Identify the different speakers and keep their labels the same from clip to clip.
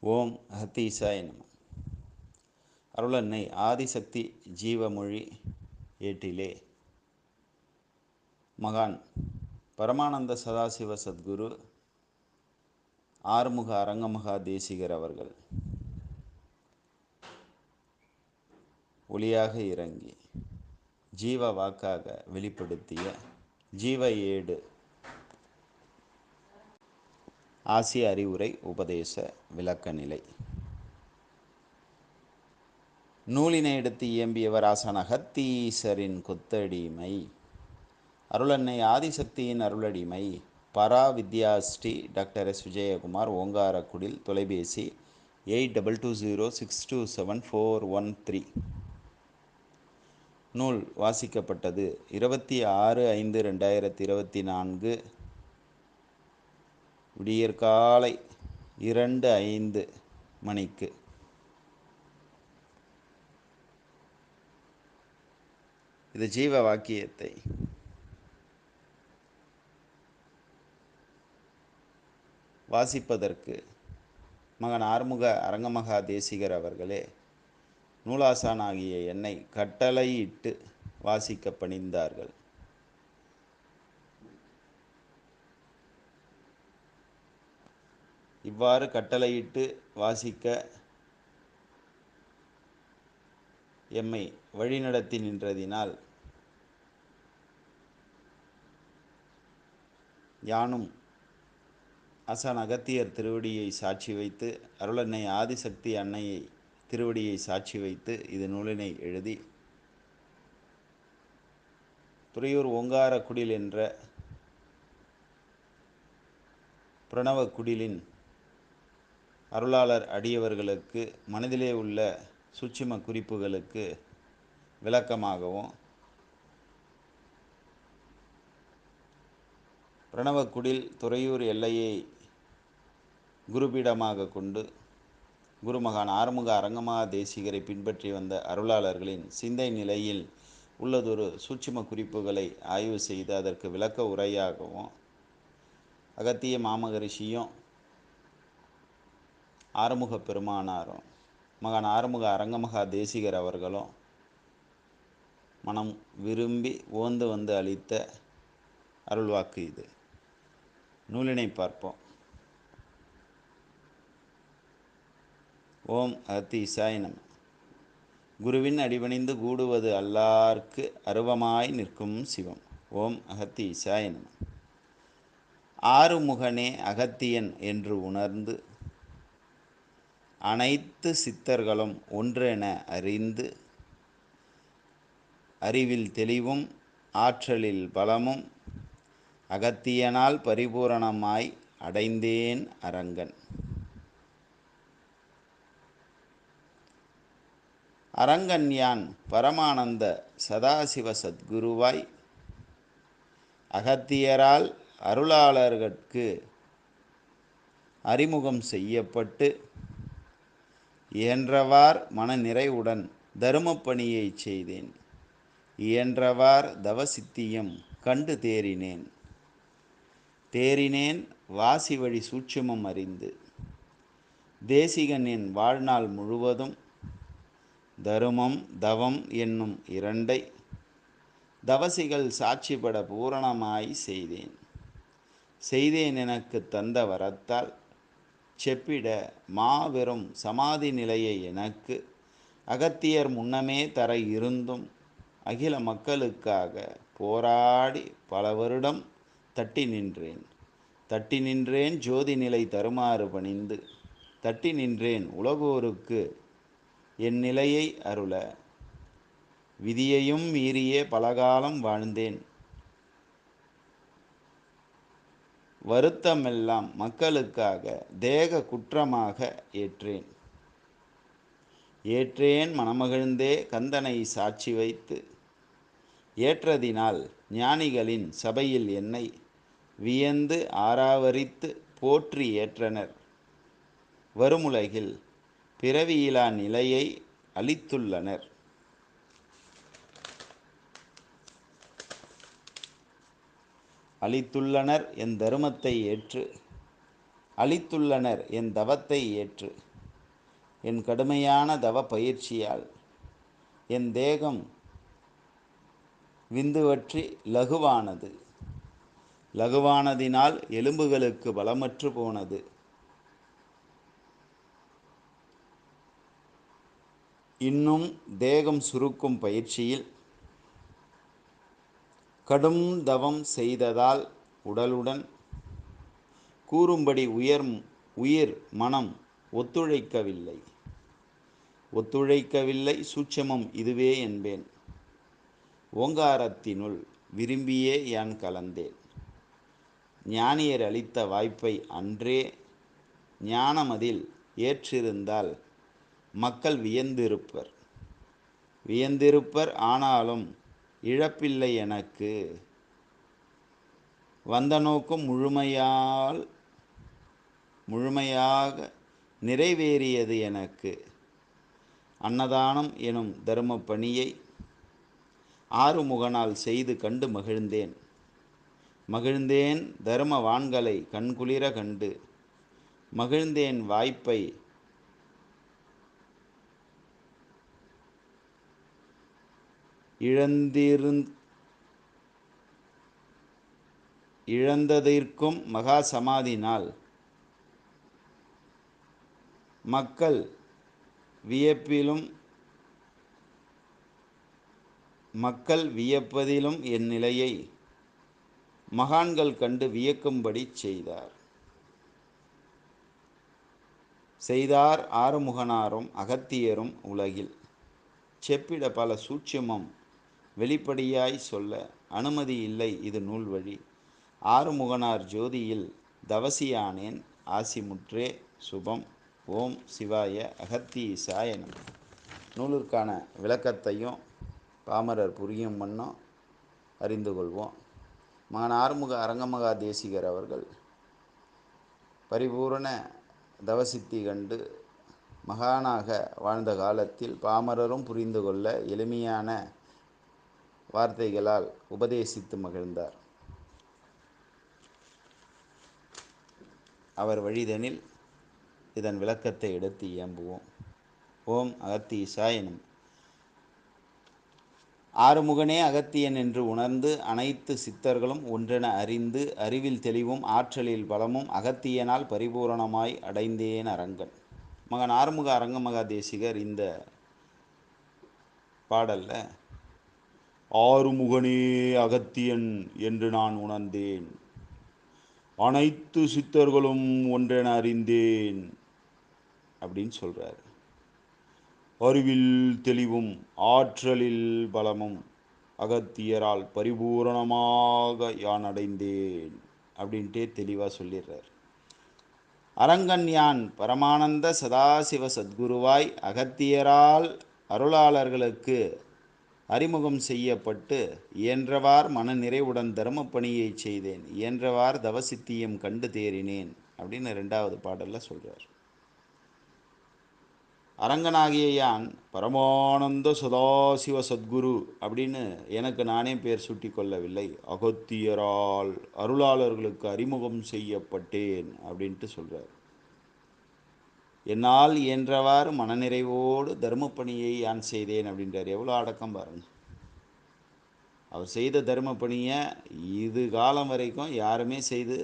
Speaker 1: ஓம் அகத்தீசாய நம. அருளன்னை ஆதிசக்தி ஜீவமொழி ஏட்டிலே மகான் பரமானந்த சதாசிவ சத்குரு ஆறுமுக அரங்கமகா தேசிகர் அவர்கள் ஒளியாக இறங்கி ஜீவ வாக்காக வெளிப்படுத்திய ஜீவ ஏடு ஆசிய அறிவுரை உபதேச விளக்க நிலை நூலினை எடுத்து இயம்பியவர் ஆசான் அகத்தீசரின் கொத்தடிமை அருளன்னை ஆதிசக்தியின் அருளடிமை பரா வித்யாஸ்ரீ டாக்டர் எஸ் விஜயகுமார் ஓங்காரக்குடில் தொலைபேசி 8220627413. நூல் வாசிக்கப்பட்டது 26/5/2024 விடியற்காலை 2:05 மணிக்கு. இது ஜீவ வாக்கியத்தை வாசிப்பதற்கு மகன் ஆறுமுக அரங்கமகா தேசிகர் அவர்களே நூலாசான் ஆகிய என்னை கட்டளையிட்டு வாசிக்க பணிந்தார்கள். இவ்வாறு கட்டளையிட்டு வாசிக்க எம்மை வழிநடத்தி நின்றதினால் யானும் ஆசான் அகத்தியர் திருவடியை சாட்சி வைத்து அருளன்னை ஆதிசக்தி அன்னையை திருவடியை சாட்சி வைத்து இது நூலினை எழுதி துறையூர் ஓங்காரக்குடில் என்ற பிரணவ குடிலின் அருளாளர் அடியவர்களுக்கு மனதிலே உள்ள சூட்சும குறிப்புகளுக்கு விளக்கமாகவும் பிரணவக்குடில் துறையூர் எல்லையை குருபீடமாக கொண்டு குருமகான் ஆறுமுக அரங்கமகா தேசிகரை பின்பற்றி வந்த அருளாளர்களின் சிந்தை நிலையில் உள்ளதொரு சூட்சும குறிப்புகளை ஆய்வு செய்து அதற்கு விளக்க உரையாகவும் அகத்திய மாமகரிஷியும் ஆறுமுக பெருமானாரும் மகான் ஆறுமுக அரங்கமகா தேசிகர் அவர்களும் மனம் விரும்பி ஓந்து வந்து அளித்த அருள்வாக்கு இது. நூலினை பார்ப்போம். ஓம் அகத்தீசாய நம. குருவின் அடிபணிந்து கூடுவது அல்லார்க்கு அருவமாய் நிற்கும் சிவம். ஓம் அகத்தீசாய நம. ஆறுமுகனே அகத்தியன் என்று உணர்ந்து அனைத்து சித்தர்களும் ஒன்றென அறிந்து அறிவில் தெளிவும் ஆற்றலில் பலமும் அகத்தியனால் பரிபூரணமாய் அடைந்தேன் அரங்கன். அரங்கன் யான் பரமானந்த சதாசிவ சத்குருவாய் அகத்தியரால் அருளாளர்கட்கு அறிமுகம் செய்யப்பட்டு இயன்றவார் மன நிறைவுடன் தருமப்பணியை செய்தேன். இயன்றவார் தவசித்தியம் கண்டு தேறினேன் வாசி வழி சூட்சுமம் அறிந்து தேசிகன் என் வாழ்நாள் முழுவதும் தருமம் தவம் என்னும் இரண்டை தவசிகள் சாட்சிபட பூரணமாய் செய்தேன் எனக்கு தந்த வரத்தால் செப்பிட மாபெரும் சமாதி நிலையை எனக்கு அகத்தியர் முன்னமே தர இருந்தும் அகில மக்களுக்காக போராடி பல வருடம் தட்டி நின்றேன் ஜோதி நிலை தருமாறு பணிந்து தட்டி நின்றேன் உலகோருக்கு என் நிலையை அருள விதியையும் மீறியே பலகாலம் வாழ்ந்தேன். வருத்தமெல்லாம் மக்களுக்காக தேக குற்றமாக ஏற்றேன் மனமகிழ்ந்தே கந்தனை சாட்சி வைத்து ஏற்றதினால் ஞானிகளின் சபையில் என்னை வியந்து ஆராவரித்து போற்றி ஏற்றனர். வருமுலகில் பிறவியிலா நிலையை அளித்துள்ளனர். என் தருமத்தை ஏற்று அளித்துள்ளனர் என் தவத்தை ஏற்று என் கடுமையான தவ பயிற்சியால் என் தேகம் விந்துவற்றி லகுவானது. லகுவானதினால் எலும்புகளுக்கு பலமற்று போனது. இன்னும் தேகம் சுருக்கும் பயிற்சியில் கடும் தவம் செய்ததால் உடலுடன் கூறும்படி உயிர் மனம் ஒத்துழைக்கவில்லை. சூட்சமம் இதுவே என்பேன். ஓங்காரத்தினுள் விரும்பியே யான் கலந்தேன். ஞானியர் அளித்த வாய்ப்பை அன்றே ஞானமதில் ஏற்றிருந்தால் மக்கள் வியந்திருப்பர். ஆனாலும் இழப்பில்லை எனக்கு. வந்த நோக்கம் முழுமையாக நிறைவேறியது எனக்கு. அன்னதானம் எனும் தர்ம பணியை ஆறுமுகனால் செய்து கண்டு மகிழ்ந்தேன். தர்மவான்களை கண்குளிர கண்டு மகிழ்ந்தேன். வாய்ப்பை இழந்ததற்கும் மகா சமாதினால் மக்கள் வியப்பதிலும் என் நிலையை மகான்கள் கண்டு வியக்கும்படி செய்தார் ஆறுமுகனாரும் அகத்தியரும் உலகில். செப்பிட பல சூட்சுமம் வெளிப்படையாய் சொல்ல அனுமதி இல்லை இது நூல் வழி. ஆறுமுகனார் ஜோதியில் தவசியானேன் ஆசிமுற்றே சுபம். ஓம் சிவாய அகத்தீசாய நம. நூலுக்கான விளக்கத்தையும் பாமரர் புரியும் வண்ணம் அறிந்து கொள்வோம். மகான் ஆறுமுக அரங்கமகா தேசிகர் அவர்கள் பரிபூரண தவசித்தி கண்டு மகானாக வாழ்ந்த காலத்தில் பாமரரும் புரிந்து கொள்ள எளிமையான வார்த்தைகளால் உபதேசித்து மகிழ்ந்தார். அவர் வழிதனில் இதன் விளக்கத்தை எடுத்து இயம்புவோம். ஓம் அகத்தீசாய நம. ஆறுமுகனே அகத்தியன் என்று உணர்ந்து அனைத்து சித்தர்களும் ஒன்றென அறிந்து அறிவில் தெளிவும் ஆற்றலில் பலமும் அகத்தியனால் பரிபூரணமாய் அடைந்தேன் அரங்கன். மகன் ஆறுமுக அரங்கமகா தேசிகர் இந்த பாடல்ல ஆறுமுகனே அகத்தியன் என்று நான் உணர்ந்தேன், அனைத்து சித்தர்களும் ஒன்றென அறிந்தேன் அப்படின்னு சொல்றார். அறிவில் தெளிவும் ஆற்றலில் பலமும் அகத்தியரால் பரிபூரணமாக யான் அடைந்தேன் அப்படின்ட்டே தெளிவாக சொல்லிடுறார். அரங்கன் யான் பரமானந்த சதாசிவ சத்குருவாய் அகத்தியரால் அருளாளர்களுக்கு அறிமுகம் செய்யப்பட்டு இயன்றவார் மன நிறைவுடன் தர்ம பணியை செய்தேன், இயன்றவார் தவசித்தியம் கண்டு தேறினேன் அப்படின்னு 2வது பாடலில் சொல்கிறார். அரங்கனாகிய யான் பரமானந்த சதாசிவ சத்குரு அப்படின்னு எனக்கு நானே பேர் சுட்டி கொள்ளவில்லை, அகத்தியரால் அருளாளர்களுக்கு அறிமுகம் செய்யப்பட்டேன் அப்படின்ட்டு சொல்கிறார். என்னால் இயன்றவாறு மனநிறைவோடு தர்ம பணியை யான் செய்தேன் அப்படின்றார். எவ்வளோ அடக்கம் பாருங்க. அவர் செய்த தர்ம பணியை இது காலம் வரைக்கும் யாருமே செய்து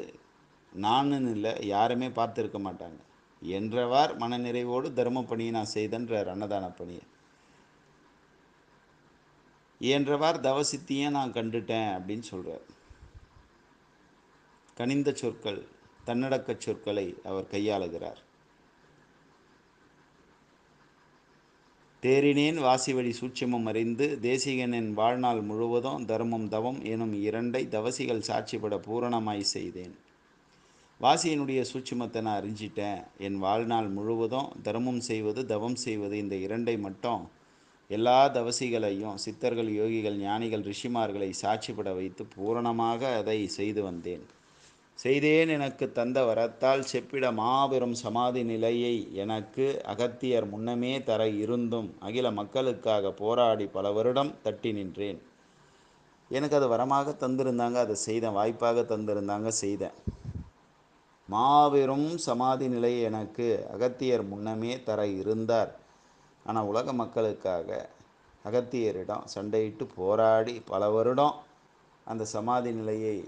Speaker 1: நானுன்னு இல்லை யாருமே பார்த்துருக்க மாட்டாங்க. என்றவார் மனநிறைவோடு தர்ம பணியை நான் செய்தேன்றார். அன்னதான பணியை இயன்றவார் தவசித்தியை நான் கண்டுட்டேன் அப்படின்னு சொல்கிறார். கனிந்த சொற்கள் தன்னடக்க சொற்களை அவர் கையாளுகிறார். தேறினேன் வாசி வழி சூட்சமம் அறிந்து தேசிகனின் வாழ்நாள் முழுவதும் தர்மம் தவம் எனும் 2 தவசிகள் சாட்சிப்பட பூரணமாய் செய்தேன். வாசியினுடைய சூட்சுமத்தை நான் அறிஞ்சிட்டேன். என் வாழ்நாள் முழுவதும் தர்மம் செய்வது தவம் செய்வது இந்த 2 மட்டும் எல்லா தவசிகளையும் சித்தர்கள் யோகிகள் ஞானிகள் ரிஷிமார்களை சாட்சிப்பட வைத்து பூரணமாக அதை செய்து வந்தேன். எனக்கு தந்த வரத்தால் செப்பிட மாபெரும் சமாதி நிலையை எனக்கு அகத்தியர் முன்னமே தர இருந்தும் அகில மக்களுக்காக போராடி பல வருடம் தட்டி நின்றேன். எனக்கு அது வரமாக தந்திருந்தாங்க, அதை செய்தேன். வாய்ப்பாக தந்திருந்தாங்க, செய்தேன். மாபெரும் சமாதி நிலை எனக்கு அகத்தியர் முன்னமே தர இருந்தார். ஆனால் உலக மக்களுக்காக அகத்தியரிடம் சண்டையிட்டு போராடி பல வருடம் அந்த சமாதி நிலையை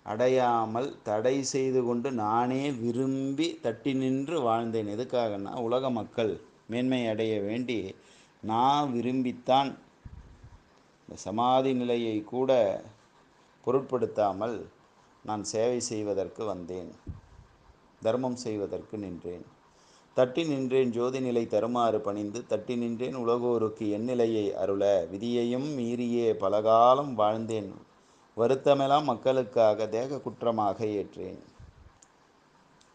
Speaker 1: அடையாமல் தடை செய்து கொண்டு நானே விரும்பி தட்டி நின்று வாழ்ந்தேன். எதுக்காகன்னா, உலக மக்கள் மேன்மை அடைய வேண்டி நான் விரும்பித்தான் இந்த சமாதி நிலையை கூட பொருட்படுத்தாமல் நான் சேவை செய்வதற்கு வந்தேன், தர்மம் செய்வதற்கு நின்றேன். தட்டி நின்றேன் ஜோதி நிலை தருமாறு பணிந்து, தட்டி நின்றேன் உலகோருக்கு என் நிலையை அருள, விதியையும் மீறியே பலகாலம் வாழ்ந்தேன், வருத்தமெல்லாம் மக்களுக்காக தேக குற்றமாக ஏற்றேன்.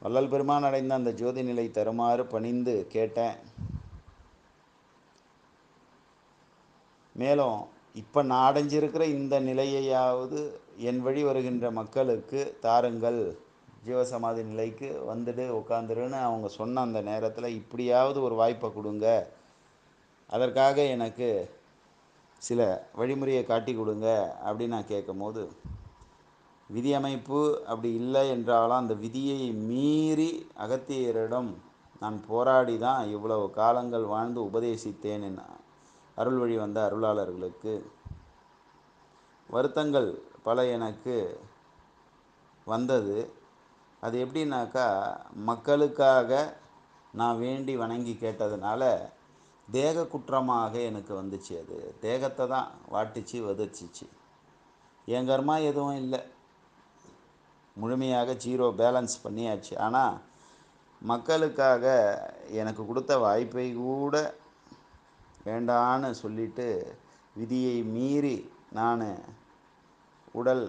Speaker 1: வள்ளல் பெருமான் அடைந்த அந்த ஜோதி நிலை தருமாறு பணிந்து கேட்டேன். மேலும் இப்போ நான் அடைஞ்சிருக்கிற இந்த நிலையையாவது என் வழி வருகின்ற மக்களுக்கு தாருங்கள், ஜீவசமாதி நிலைக்கு வந்துடு உட்காந்துருன்னு அவங்க சொன்ன அந்த நேரத்தில் இப்படியாவது ஒரு வாய்ப்பை கொடுங்க, அதற்காக எனக்கு சில வழிமுறையை காட்டி கொடுங்க அப்படின்னு நான் கேட்கும்போது, விதி அமைப்பு அப்படி இல்லை என்றாலும் அந்த விதியை மீறி அகத்தியரிடம் நான் போராடி தான் இவ்வளவு காலங்கள் வாழ்ந்து உபதேசித்தேன். அருள் வழி வந்த அருளாளர்களுக்கு வருத்தங்கள் பல எனக்கு வந்தது. அது எப்படின்னாக்கா, மக்களுக்காக நான் வேண்டி வணங்கி கேட்டதுனால தேக குற்றமாக எனக்கு வந்துச்சு. அது தேகத்தை தான் வாட்டிச்சு வதச்சிச்சு. என் கர்மா எதுவும் இல்லை, முழுமையாக ஜீரோ பேலன்ஸ் பண்ணியாச்சு. ஆனால் மக்களுக்காக எனக்கு கொடுத்த வாய்ப்பை கூட வேண்டான்னு சொல்லிட்டு விதியை மீறி நான் உடல்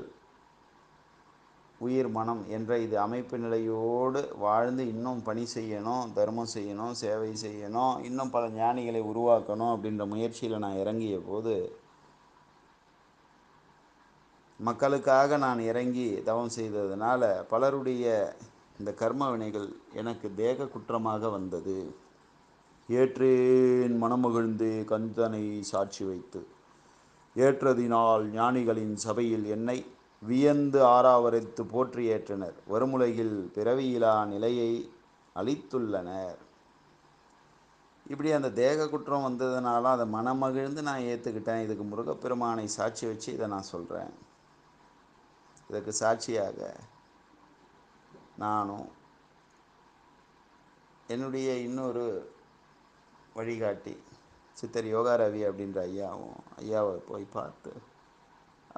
Speaker 1: உயிர் மனம் என்ற இது அமைப்பு நிலையோடு வாழ்ந்து இன்னும் பணி செய்யணும், தர்மம் செய்யணும், சேவை செய்யணும், இன்னும் பல ஞானிகளை உருவாக்கணும் அப்படின்ற முயற்சியில் நான் இறங்கிய போது, மக்களுக்காக நான் இறங்கி தவம் செய்ததுனால பலருடைய இந்த கர்ம வினைகள் எனக்கு தேக குற்றமாக வந்தது. ஏற்றேன் மனமகிழ்ந்து கந்தனை சாட்சி வைத்து, ஏற்றதினால் ஞானிகளின் சபையில் என்னை வியந்து ஆராவரித்து போற்றி ஏற்றனர், வருமுலகில் பிறவியிலா நிலையை அளித்துள்ளனர். இப்படி அந்த தேக குற்றம் வந்ததுனால அதை மனமகிழ்ந்து நான் ஏற்றுக்கிட்டேன். இதுக்கு முருகப்பெருமானை சாட்சி வச்சு இதை நான் சொல்கிறேன். இதற்கு சாட்சியாக நானும் என்னுடைய இன்னொரு வழிகாட்டி சித்தர் யோகா ரவி அப்படின்ற ஐயாவை போய் பார்த்து,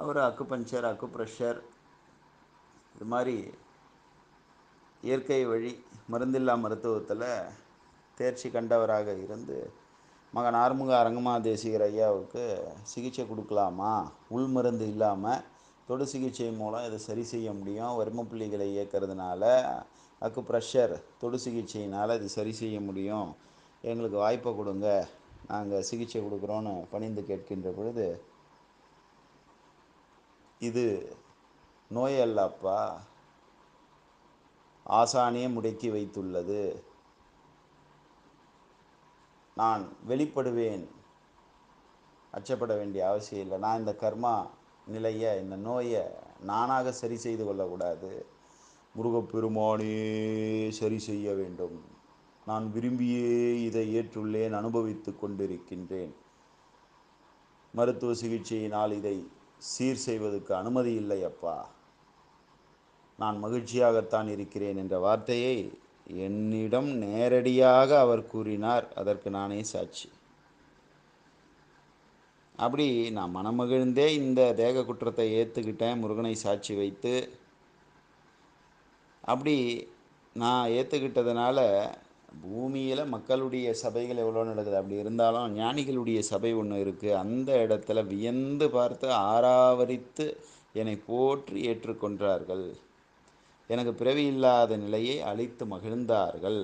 Speaker 1: அவர் அக்குபஞ்சர், அக்குப்ரெஷர், இது மாதிரி இயற்கை வழி மருந்தில்லா மருத்துவத்தில் தேர்ச்சி கண்டவராக இருந்து மகன் ஆறுமுக அரங்கமா தேசிகர் ஐயாவுக்கு சிகிச்சை கொடுக்கலாமா, உள் மருந்து இல்லாமல் தொடு சிகிச்சை மூலம் இதை சரி செய்ய முடியும், வர்மப்புள்ளிகளை இயக்கிறதுனால அக்குப்ரெஷர் தொடு சிகிச்சையினால் இது சரி செய்ய முடியும், எங்களுக்கு வாய்ப்பை கொடுங்க, நாங்கள் சிகிச்சை கொடுக்குறோன்னு பணிந்து கேட்கின்ற பொழுது, இது நோய் அல்லப்பா, ஆசானே முடக்கி வைத்துள்ளது, நான் வெளிப்படுவேன், அச்சப்பட வேண்டிய அவசியம் இல்லை, நான் இந்த கர்மா நிலையை, இந்த நோயை நானாக சரி செய்து கொள்ளக்கூடாது, முருகப்பெருமானே சரி செய்ய வேண்டும், நான் விரும்பியே இதை ஏற்றுள்ளேன், அனுபவித்து கொண்டிருக்கின்றேன், மருத்துவ சிகிச்சையினால் இதை சீர் செய்வதற்கு அனுமதி இல்லை அப்பா, நான் மகிழ்ச்சியாகத்தான் இருக்கிறேன் என்ற வார்த்தையை என்னிடம் நேரடியாக அவர் கூறினார். அதற்கு நானே சாட்சி. அப்படி நான் மனமகிழ்ந்தே இந்த தேக குற்றத்தை ஏற்றுக்கிட்டேன், முருகனை சாட்சி வைத்து. அப்படி நான் ஏற்றுக்கிட்டதுனால பூமியில் மக்களுடைய சபைகள் எவ்வளோ நடக்குது, அப்படி இருந்தாலும் ஞானிகளுடைய சபை ஒன்று இருக்குது, அந்த இடத்துல வியந்து பார்த்து ஆராவரித்து என்னை போற்றி ஏற்றுக்கொண்டார்கள், எனக்கு பிறவி இல்லாத நிலையை அளித்து மகிழ்ந்தார்கள்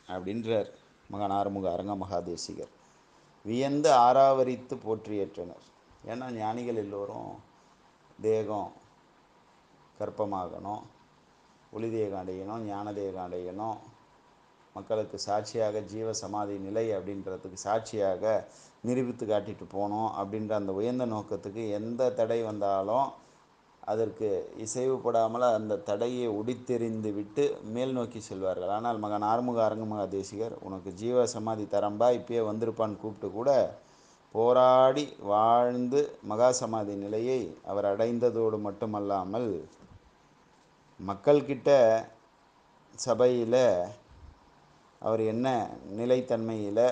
Speaker 1: அப்படின்றார் மகன் ஆறுமுக அரங்க மகாதேசிகர். வியந்து ஆராவரித்து போற்றியேற்றனர். ஏன்னா ஞானிகள் எல்லோரும் தேகம் கற்பமாகணும், ஒளி தேகம் அடையணும், ஞான தேகம் அடையணும், மக்களுக்கு சாட்சியாக ஜீவ சமாதி நிலை அப்படின்றதுக்கு சாட்சியாக நிரூபித்து காட்டிட்டு போகணும் அப்படின்ற அந்த உயர்ந்த நோக்கத்துக்கு எந்த தடை வந்தாலும் அதற்கு இசைவுபடாமல் அந்த தடையை ஒடித்தெறிந்து விட்டு மேல் நோக்கி செல்வார்கள். ஆனால் மகன் ஆறுமுக அரங்கமகா தேசிகர் உனக்கு ஜீவ சமாதி தரம்பா, இப்பயே வந்திருப்பான்னு கூப்பிட்டு கூட போராடி வாழ்ந்து மகா சமாதி நிலையை அவர் அடைந்ததோடு மட்டுமல்லாமல் மக்கள்கிட்ட சபையில் அவர் என்ன நிலைத்தன்மையில்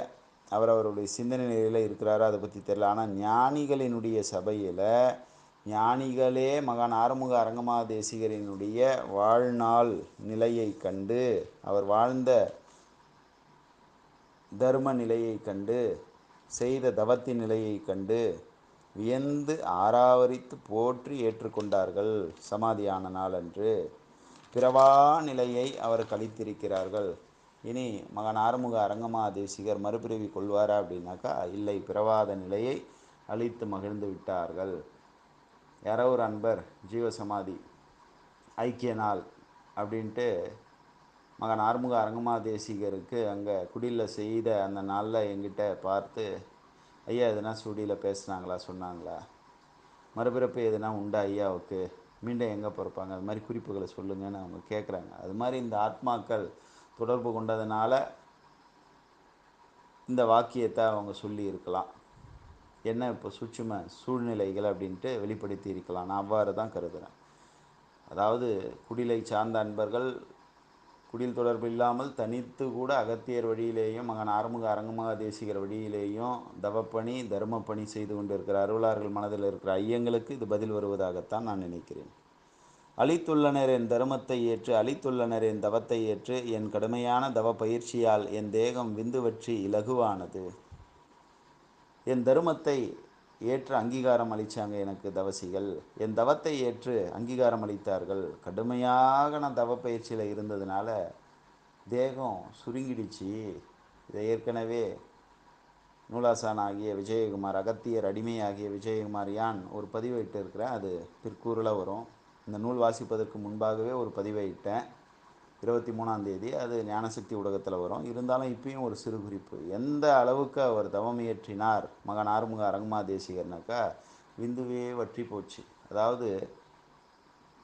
Speaker 1: அவருடைய சிந்தனை நிலையில் இருக்கிறாரோ அதை பற்றி தெரியல. ஆனால் ஞானிகளினுடைய சபையில் ஞானிகளே மகான் ஆறுமுக அரங்கமகா தேசிகரினுடைய வாழ்நாள் நிலையை கண்டு, அவர் வாழ்ந்த தர்ம நிலையை கண்டு, செய்த தவத்தின் நிலையை கண்டு வியந்து ஆராவரித்து போற்றி ஏற்றுக்கொண்டார்கள். சமாதியான நாளன்று பிறவா நிலையை அவர் கழித்திருக்கிறார்கள். இனி மகன் ஆறுமுக அரங்கமகா தேசிகர் மறுபிறவி கொள்வாரா அப்படின்னாக்கா இல்லை, பிறவாத நிலையை அழித்து மகிழ்ந்து விட்டார்கள். யாரோ ஒரு அன்பர் ஜீவசமாதி ஐக்கிய நாள் அப்படின்ட்டு மகன் ஆறுமுக அரங்கமகா தேசிகருக்கு அங்கே குடியில் செய்த அந்த நாளில் எங்கிட்ட பார்த்து, ஐயா எதுனா ஸ்டூடியோவில் பேசுனாங்களா, சொன்னாங்களா, மறுபிறப்பு எதுனா உண்டா ஐயாவுக்கு, மீண்டும் எங்கே பிறப்பாங்க, அது மாதிரி குறிப்புகளை சொல்லுங்கன்னு அவங்க கேட்குறாங்க. அது மாதிரி இந்த ஆத்மாக்கள் தொடர்பு கொண்டதுனால இந்த வாக்கியத்தை அவங்க சொல்லி இருக்கலாம். என்ன இப்போ சூட்சும சூழ்நிலைகள் அப்படின்ட்டு வெளிப்படுத்தி இருக்கலாம். நான் அவ்வாறு தான் கருதுகிறேன். அதாவது குடிலை சார்ந்த அன்பர்கள் குடில் தொடர்பு இல்லாமல் தனித்து கூட அகத்தியர் வழியிலேயும் மகன் ஆறுமுக அரங்கமகா தேசிகர் வழியிலேயும் தவப்பணி தர்மப்பணி செய்து கொண்டிருக்கிற அருளார்கள் மனதில் இருக்கிற ஐயங்களுக்கு இது பதில் வருவதாகத்தான் நான் நினைக்கிறேன். அளித்துள்ளனர் என் தர்மத்தை ஏற்று, அளித்துள்ளனர் என் தவத்தை ஏற்று, என் கடுமையான தவ பயிற்சியால் என் தேகம் விந்துவற்றி இலகுவானது. என் தர்மத்தை ஏற்று அங்கீகாரம் அளித்தாங்க எனக்கு தவசிகள், என் தவத்தை ஏற்று அங்கீகாரம் அளித்தார்கள். கடுமையாக நான் தவ பயிற்சியில் இருந்ததுனால தேகம் சுருங்கிடுச்சு. இதை ஏற்கனவே நூலாசான் ஆகிய விஜயகுமார், அகத்தியர் அடிமை ஆகிய விஜயகுமார் யான் ஒரு பதிவை இட்டு இருக்கிறேன். அது பிற்கூறில் வரும். இந்த நூல் வாசிப்பதற்கு முன்பாகவே ஒரு பதிவை இட்டேன் 23ஆம் தேதி. அது ஞானசக்தி ஊடகத்தில் வரும். இருந்தாலும் இப்பயும் ஒரு சிறு குறிப்பு. எந்த அளவுக்கு அவர் தவம் இயற்றினார் மகன் ஆறுமுக அரங்கமகா தேசிகர்னாக்கா விந்துவே வற்றி போச்சு. அதாவது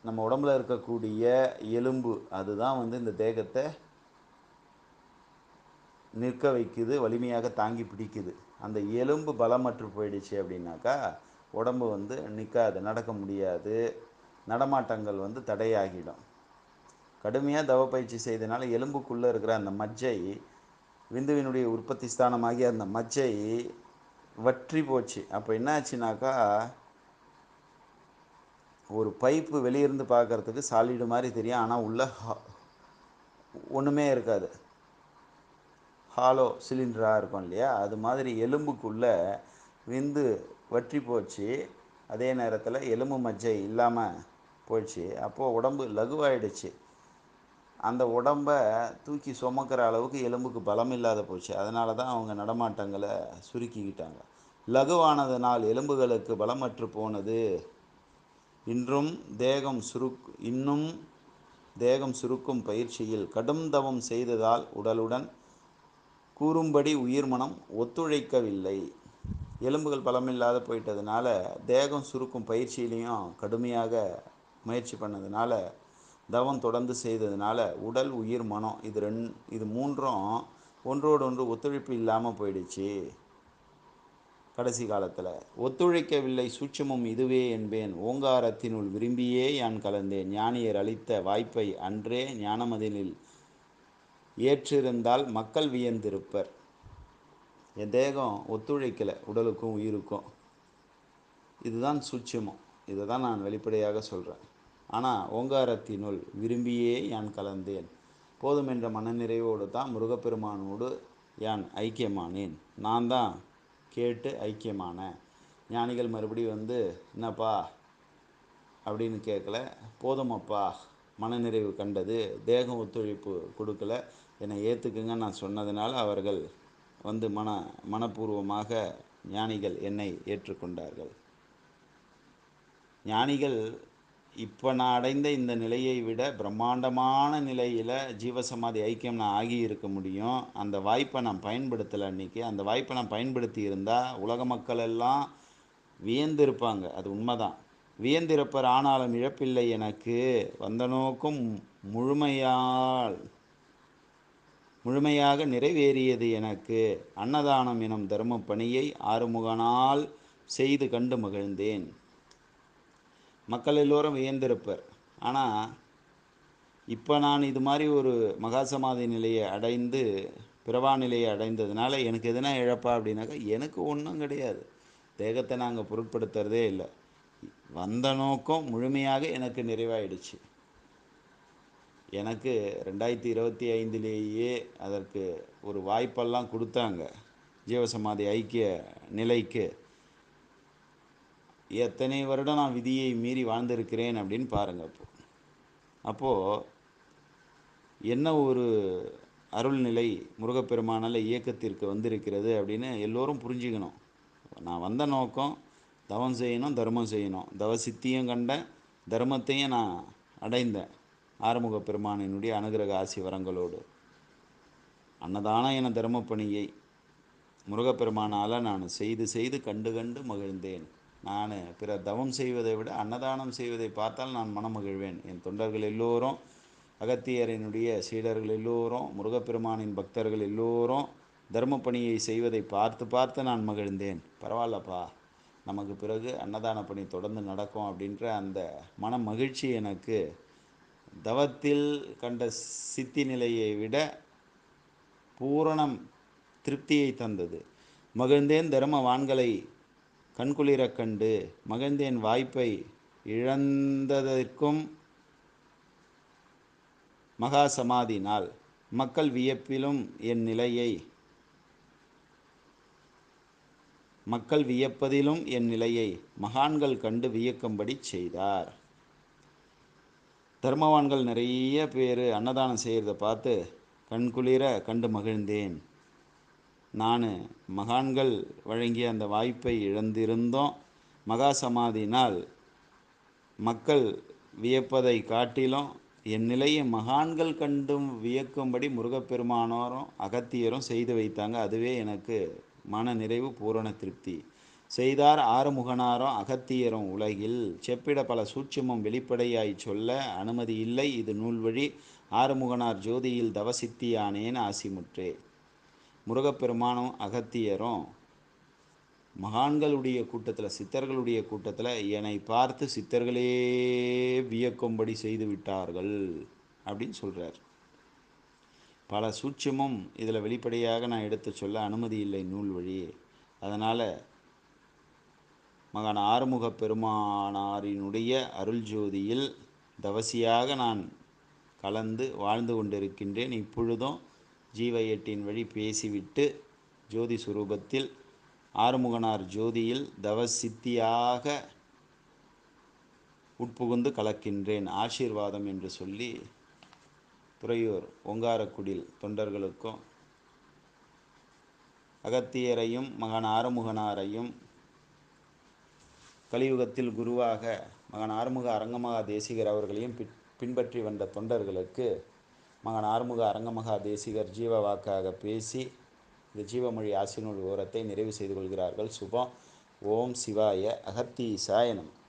Speaker 1: நம்ம உடம்புல இருக்கக்கூடிய எலும்பு அதுதான் இந்த தேகத்தை நிற்க வைக்குது, வலிமையாக தாங்கி பிடிக்குது. அந்த எலும்பு பலமற்று போயிடுச்சு அப்படின்னாக்கா உடம்பு நிற்காது, நடக்க முடியாது, நடமாட்டங்கள் தடையாகிடும். கடுமையாக தவ பயிற்சி செய்தனால எலும்புக்குள்ளே இருக்கிற அந்த மஜ்ஜை, விந்துவினுடைய உற்பத்தி ஸ்தானமாகிய அந்த மஜ்ஜை வற்றி போச்சு. அப்போ என்ன ஆச்சுனாக்கா ஒரு பைப்பு வெளியிருந்து பார்க்குறதுக்கு சாலிடு மாதிரி தெரியும், ஆனால் உள்ள ஒன்றுமே இருக்காது, ஹாலோ சிலிண்டராக இருக்கும் இல்லையா, அது மாதிரி எலும்புக்குள்ளே விந்து வற்றி போச்சு. அதே நேரத்தில் எலும்பு மஜ்ஜை இல்லாமல் போயிடுச்சு. அப்போது உடம்பு லகுவாயிடுச்சு. அந்த உடம்பை தூக்கி சுமக்கிற அளவுக்கு எலும்புக்கு பலம் இல்லாத போச்சு. அதனால தான் அவங்க நடமாட்டங்களை சுருக்கிக்கிட்டாங்க. லகுவானதனால் எலும்புகளுக்கு பலமற்று போனது. இன்னும் தேகம் சுருக்கும் பயிற்சியில் கடும் தவம் செய்ததால் உடலுடன் கூறும்படி உயிர் மனம் ஒத்துழைக்கவில்லை. எலும்புகள் பலமில்லாத போயிட்டதுனால தேகம் சுருக்கும் பயிற்சியிலையும் கடுமையாக முயற்சி பண்ணதுனால, தவம் தொடர்ந்து செய்ததுனால உடல் உயிர் மனம் இது மூன்றும் ஒன்றோடு ஒன்று ஒத்துழைப்பு இல்லாமல் போயிடுச்சு. கடைசி காலத்தில் ஒத்துழைக்கவில்லை, சூட்சுமம் இதுவே என்பேன், ஓங்காரத்தினுள் விரும்பியே யான் கலந்தேன். ஞானியர் அளித்த வாய்ப்பை அன்றே ஞானமதினில் ஏற்றிருந்தால் மக்கள் வியந்திருப்பர். என் தேகம் ஒத்துழைக்கலை உடலுக்கும் உயிருக்கும். இதுதான் சூட்சுமம். இதை தான் நான் வெளிப்படையாக சொல்கிறேன். ஆனால் ஓங்காரத்தினுள் விரும்பியே யான் கலந்தேன். போதும் என்ற மனநிறைவோடு தான் முருகப்பெருமானோடு யான் ஐக்கியமானேன். நான் தான் கேட்டு ஐக்கியமான. ஞானிகள் மறுபடி என்னப்பா அப்படின்னு கேட்கல, போதுமப்பா மனநிறைவு கண்டது, தேகம் ஒத்துழைப்பு கொடுக்கல, என்னை ஏற்றுக்குங்க நான் சொன்னதுனால அவர்கள் மனப்பூர்வமாக ஞானிகள் என்னை ஏற்றுக்கொண்டார்கள். ஞானிகள் இப்போ நான் அடைந்த இந்த நிலையை விட பிரம்மாண்டமான நிலையில் ஜீவசமாதி ஐக்கியம் நான் ஆகி இருக்க முடியும். அந்த வாய்ப்பை நான் பயன்படுத்தலை அன்றைக்கி. அந்த வாய்ப்பை நான் பயன்படுத்தி இருந்தால் உலக மக்கள் எல்லாம் வியந்திருப்பாங்க. அது உண்மைதான். வியந்திருப்பர் ஆனாலும் இழப்பில்லை எனக்கு, வந்த நோக்கம் முழுமையாக நிறைவேறியது எனக்கு, அன்னதானம் எனும் தர்ம பணியை ஆறுமுகனால் செய்து கண்டு மகிழ்ந்தேன். மக்கள் எல்லோரும் வியந்திருப்பர். ஆனால் இப்போ நான் இது மாதிரி ஒரு மகாசமாதி நிலையை அடைந்து பிறவா நிலையை அடைந்ததுனால எனக்கு எதுனா இழப்பா அப்படின்னாக்கா எனக்கு ஒன்றும் கிடையாது. தேகத்தை நாங்கள் பொருட்படுத்துறதே இல்லை. வந்த நோக்கம் முழுமையாக எனக்கு நிறைவாயிடுச்சு. எனக்கு 2025 அதற்கு ஒரு வாய்ப்பெல்லாம் கொடுத்தாங்க. ஜீவசமாதி ஐக்கிய நிலைக்கு எத்தனை வருடம் நான் விதியை மீறி வாழ்ந்திருக்கிறேன் அப்படின்னு பாருங்கள். அப்போது என்ன ஒரு அருள்நிலை முருகப்பெருமானால் இயக்கத்திற்கு வந்திருக்கிறது அப்படின்னு எல்லோரும் புரிஞ்சுக்கணும். நான் வந்த நோக்கம் தவம் செய்யணும், தர்மம் செய்யணும். தவ சித்தியும் கண்டேன், தர்மத்தையும் நான் அடைந்தேன். ஆறுமுக பெருமானினுடைய அனுகிரக ஆசி வரங்களோடு அன்னதானம் என தர்மப்பணியை முருகப்பெருமானால் நான் செய்து கண்டு கண்டு மகிழ்ந்தேன். நான் பிற தவம் செய்வதை விட அன்னதானம் செய்வதை பார்த்தால் நான் மனமகிழ்வேன். என் தொண்டர்கள் எல்லோரும், அகத்தியரினுடைய சீடர்கள் எல்லோரும், முருகப்பெருமானின் பக்தர்கள் எல்லோரும் தர்ம பணியை செய்வதை பார்த்து நான் மகிழ்ந்தேன். பரவாயில்லப்பா, நமக்கு பிறகு அன்னதான பணி தொடர்ந்து நடக்கும் அப்படின்ற அந்த மன மகிழ்ச்சி எனக்கு தவத்தில் கண்ட சித்தி நிலையை விட பூரணம் திருப்தியை தந்தது. மகிழ்ந்தேன் தர்மவான்களை கண்குளிர கண்டு, மகிழ்ந்தேன் வாய்ப்பை இழந்ததற்கும் மகா சமாதி நாள். மக்கள் வியப்பிலும் என் நிலையை மக்கள் வியப்பதிலும் என் நிலையை மகான்கள் கண்டு வியக்கும்படி செய்தார். தர்மவான்கள் நிறைய பேர் அன்னதானம் செய்கிறத பார்த்து கண்குளிர கண்டு மகிழ்ந்தேன். நான் மகான்கள் வழங்கிய அந்த வாய்ப்பை இழந்திருந்தோம். மகா சமாதினால் மக்கள் வியப்பதை காட்டிலும் என் நிலையை மகான்கள் கண்டும் வியக்கும்படி முருகப்பெருமானோரும் அகத்தியரும் செய்து வைத்தாங்க. அதுவே எனக்கு மன நிறைவு, பூரண திருப்தி. செய்தார் ஆறுமுகனாரும் அகத்தியரும் உலகில், செப்பிட பல சூட்சுமம் வெளிப்படையாய் சொல்ல அனுமதி இல்லை இது நூல்வழி, ஆறுமுகனார் ஜோதியில் தவசித்தியானேன் ஆசிமுற்றே. முருகப்பெருமானும் அகத்தியரும் மகான்களுடைய கூட்டத்தில், சித்தர்களுடைய கூட்டத்தில் என்னை பார்த்து சித்தர்களே வியக்கும்படி செய்து விட்டார்கள் அப்படின்னு சொல்கிறார். பல சூட்சமும் இதில் வெளிப்படையாக நான் எடுத்து சொல்ல அனுமதி இல்லை நூல் வழி. அதனால் மகான் ஆறுமுக பெருமானாரினுடைய அருள் ஜோதியில் தவசியாக நான் கலந்து வாழ்ந்து கொண்டிருக்கின்றேன். இப்பொழுதும் ஜீவ எட்டின் வழி பேசிவிட்டு ஜோதி சுரூபத்தில் ஆறுமுகனார் ஜோதியில் தவசித்தியாக உட்புகுந்து கலக்கின்றேன். ஆசீர்வாதம் என்று சொல்லி துறையூர் ஓங்காரக்குடில் தொண்டர்களுக்கும் அகத்தியரையும் மகான் ஆறுமுகனாரையும் கலியுகத்தில் குருவாக மகான் ஆறுமுக அரங்கமகா தேசிகர் அவர்களையும் பின்பற்றி வந்த தொண்டர்களுக்கு மகான் ஆறுமுக அரங்கமகா தேசிகர் ஜீவ வாக்காக பேசி இந்த ஜீவமொழி ஆசினூல் ஓரத்தை நிறைவு செய்து கொள்கிறார்கள். சுபம். ஓம் சிவாய. அகத்தீசாய நமः.